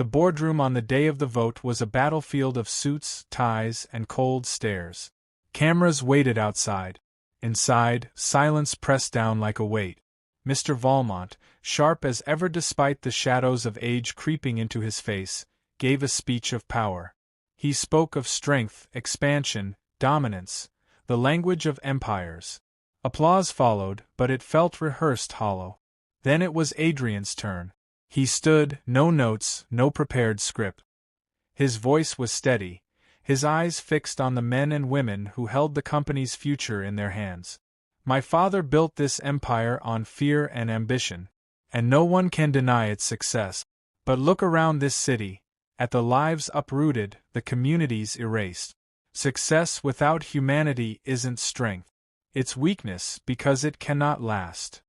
The boardroom on the day of the vote was a battlefield of suits, ties, and cold stares. Cameras waited outside. Inside, silence pressed down like a weight. Mr. Valmont, sharp as ever despite the shadows of age creeping into his face, gave a speech of power. He spoke of strength, expansion, dominance, the language of empires. Applause followed, but it felt rehearsed hollow. Then it was Adrian's turn. He stood, no notes, no prepared script. His voice was steady, his eyes fixed on the men and women who held the company's future in their hands. My father built this empire on fear and ambition, and no one can deny its success. But look around this city, at the lives uprooted, the communities erased. Success without humanity isn't strength. It's weakness because it cannot last.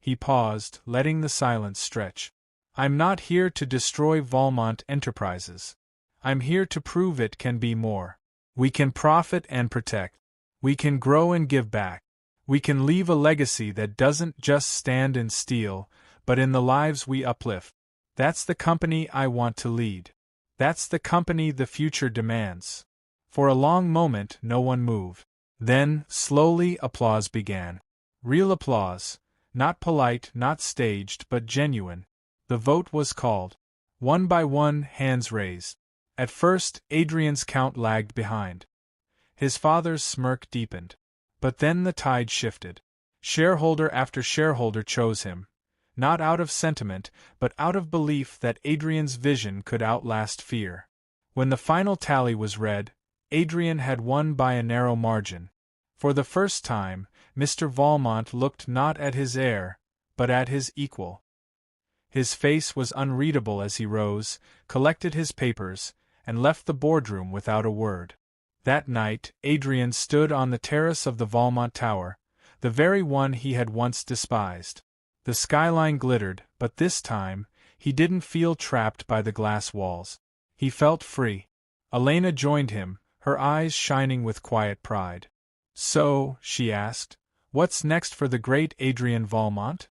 He paused, letting the silence stretch. I'm not here to destroy Valmont Enterprises. I'm here to prove it can be more. We can profit and protect. We can grow and give back. We can leave a legacy that doesn't just stand in steel, but in the lives we uplift. That's the company I want to lead. That's the company the future demands. For a long moment, no one moved. Then, slowly, applause began. Real applause. Not polite, not staged, but genuine. The vote was called. One by one, hands raised. At first, Adrian's count lagged behind. His father's smirk deepened. But then the tide shifted. Shareholder after shareholder chose him, not out of sentiment, but out of belief that Adrian's vision could outlast fear. When the final tally was read, Adrian had won by a narrow margin. For the first time, Mr. Valmont looked not at his heir, but at his equal. His face was unreadable as he rose, collected his papers, and left the boardroom without a word. That night, Adrian stood on the terrace of the Valmont Tower, the very one he had once despised. The skyline glittered, but this time, he didn't feel trapped by the glass walls. He felt free. Elena joined him, her eyes shining with quiet pride. So, she asked, what's next for the great Adrian Valmont?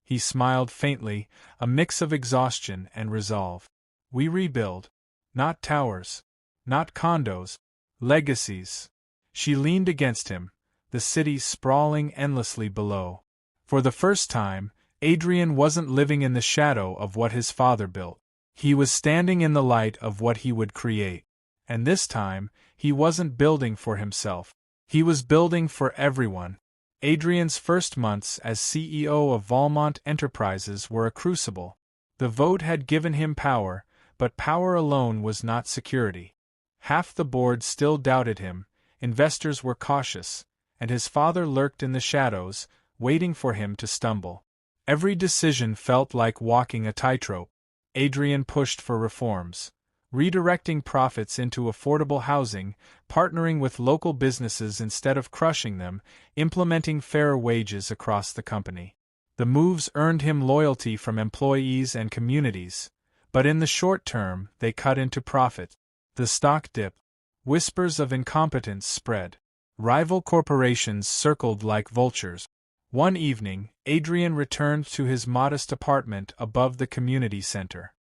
He smiled faintly, a mix of exhaustion and resolve. We rebuild. Not towers. Not condos. Legacies. She leaned against him, the city sprawling endlessly below. For the first time, Adrian wasn't living in the shadow of what his father built. He was standing in the light of what he would create. And this time, he wasn't building for himself. He was building for everyone. Adrian's first months as CEO of Valmont Enterprises were a crucible. The vote had given him power, but power alone was not security. Half the board still doubted him, investors were cautious, and his father lurked in the shadows, waiting for him to stumble. Every decision felt like walking a tightrope. Adrian pushed for reforms, redirecting profits into affordable housing, partnering with local businesses instead of crushing them, implementing fairer wages across the company. The moves earned him loyalty from employees and communities, but in the short term, they cut into profit. The stock dipped. Whispers of incompetence spread. Rival corporations circled like vultures. One evening, Adrian returned to his modest apartment above the community center.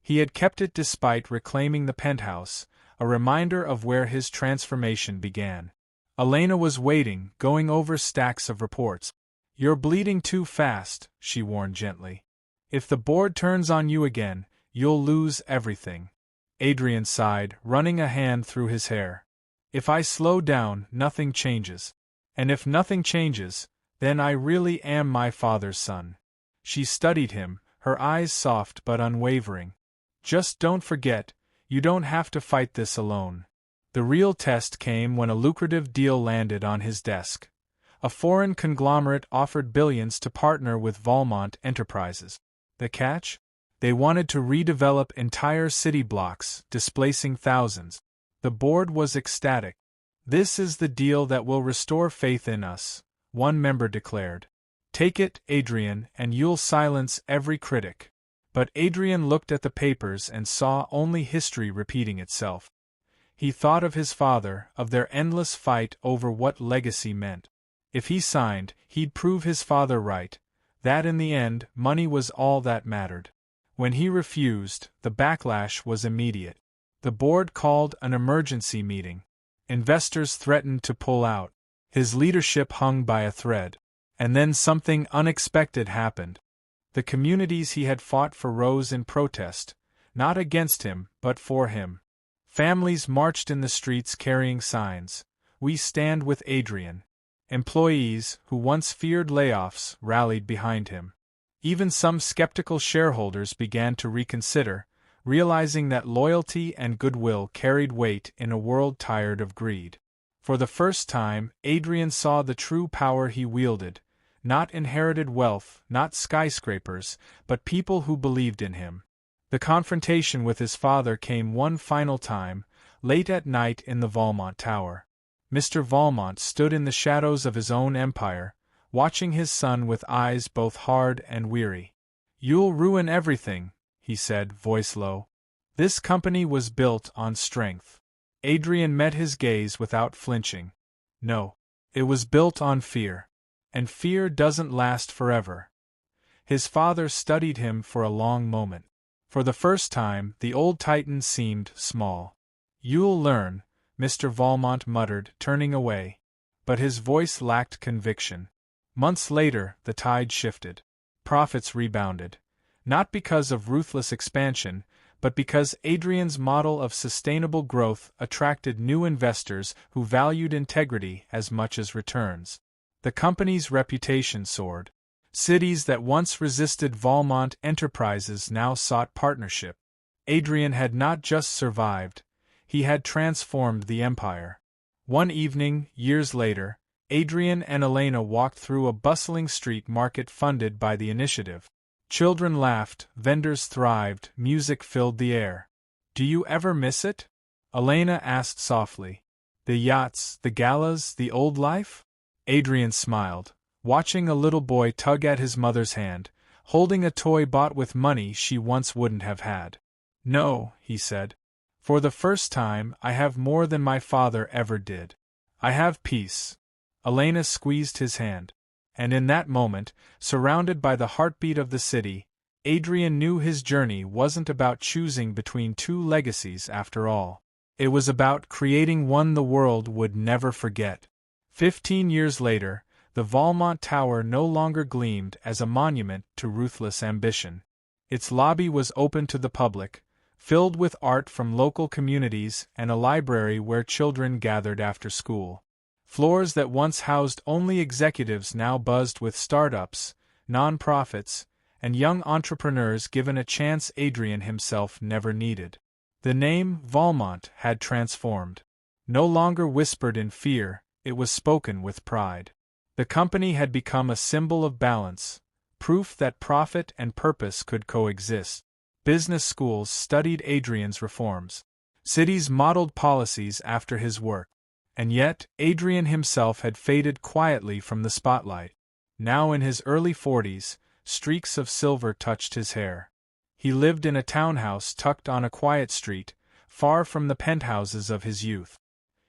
He had kept it despite reclaiming the penthouse, a reminder of where his transformation began. Elena was waiting, going over stacks of reports. You're bleeding too fast, she warned gently. If the board turns on you again, you'll lose everything. Adrian sighed, running a hand through his hair. If I slow down, nothing changes. And if nothing changes, then I really am my father's son. She studied him, her eyes soft but unwavering. Just don't forget, you don't have to fight this alone. The real test came when a lucrative deal landed on his desk. A foreign conglomerate offered billions to partner with Valmont Enterprises. The catch? They wanted to redevelop entire city blocks, displacing thousands. The board was ecstatic. This is the deal that will restore faith in us, one member declared. Take it, Adrian, and you'll silence every critic. But Adrian looked at the papers and saw only history repeating itself. He thought of his father, of their endless fight over what legacy meant. If he signed, he'd prove his father right, that in the end, money was all that mattered. When he refused, the backlash was immediate. The board called an emergency meeting. Investors threatened to pull out. His leadership hung by a thread. And then something unexpected happened. The communities he had fought for rose in protest, not against him, but for him. Families marched in the streets carrying signs, "We stand with Adrian." Employees, who once feared layoffs, rallied behind him. Even some skeptical shareholders began to reconsider, realizing that loyalty and goodwill carried weight in a world tired of greed. For the first time, Adrian saw the true power he wielded, not inherited wealth, not skyscrapers, but people who believed in him. The confrontation with his father came one final time, late at night in the Valmont Tower. Mr. Valmont stood in the shadows of his own empire, watching his son with eyes both hard and weary. "You'll ruin everything," he said, voice low. "This company was built on strength." Adrian met his gaze without flinching. "No. It was built on fear. And fear doesn't last forever." His father studied him for a long moment. For the first time, the old titan seemed small. "You'll learn," Mr. Valmont muttered, turning away. But his voice lacked conviction. Months later, the tide shifted. Profits rebounded. Not because of ruthless expansion, but because Adrian's model of sustainable growth attracted new investors who valued integrity as much as returns. The company's reputation soared. Cities that once resisted Valmont enterprises now sought partnership. Adrian had not just survived, he had transformed the empire. One evening, years later, Adrian and Elena walked through a bustling street market funded by the initiative. Children laughed, vendors thrived, music filled the air. "Do you ever miss it?" Elena asked softly. "The yachts, the galas, the old life?" Adrian smiled, watching a little boy tug at his mother's hand, holding a toy bought with money she once wouldn't have had. "No," he said. "For the first time, I have more than my father ever did. I have peace." Elena squeezed his hand. And in that moment, surrounded by the heartbeat of the city, Adrian knew his journey wasn't about choosing between two legacies after all. It was about creating one the world would never forget. 15 years later, the Valmont Tower no longer gleamed as a monument to ruthless ambition. Its lobby was open to the public, filled with art from local communities and a library where children gathered after school. Floors that once housed only executives now buzzed with startups, non-profits, and young entrepreneurs given a chance Adrian himself never needed. The name Valmont had transformed. No longer whispered in fear, it was spoken with pride. The company had become a symbol of balance, proof that profit and purpose could coexist. Business schools studied Adrian's reforms. Cities modeled policies after his work. And yet, Adrian himself had faded quietly from the spotlight. Now in his early 40s, streaks of silver touched his hair. He lived in a townhouse tucked on a quiet street, far from the penthouses of his youth.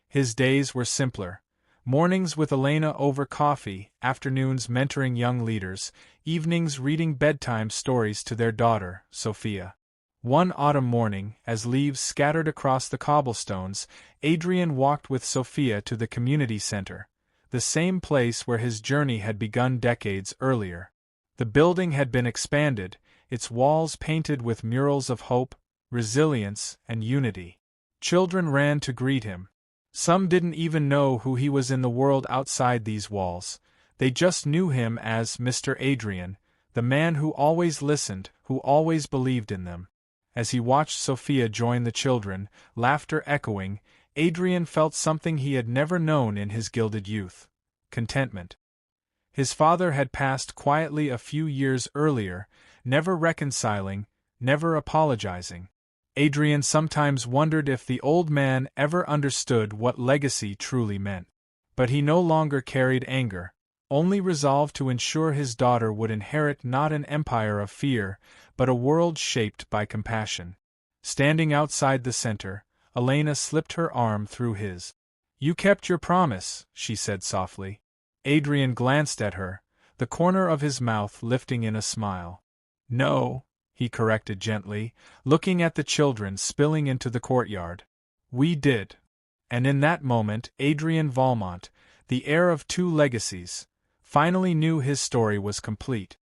His days were simpler. Mornings with Elena over coffee, afternoons mentoring young leaders, evenings reading bedtime stories to their daughter, Sophia. One autumn morning, as leaves scattered across the cobblestones, Adrian walked with Sophia to the community center, the same place where his journey had begun decades earlier. The building had been expanded, its walls painted with murals of hope, resilience, and unity. Children ran to greet him. Some didn't even know who he was in the world outside these walls. They just knew him as Mr. Adrian, the man who always listened, who always believed in them. As he watched Sophia join the children, laughter echoing, Adrian felt something he had never known in his gilded youth: contentment. His father had passed quietly a few years earlier, never reconciling, never apologizing. Adrian sometimes wondered if the old man ever understood what legacy truly meant. But he no longer carried anger, only resolved to ensure his daughter would inherit not an empire of fear, but a world shaped by compassion. Standing outside the center, Elena slipped her arm through his. "You kept your promise," she said softly. Adrian glanced at her, the corner of his mouth lifting in a smile. "No," he corrected gently, looking at the children spilling into the courtyard. We did. And in that moment, Adrian Valmont, the heir of 2 legacies, finally knew his story was complete.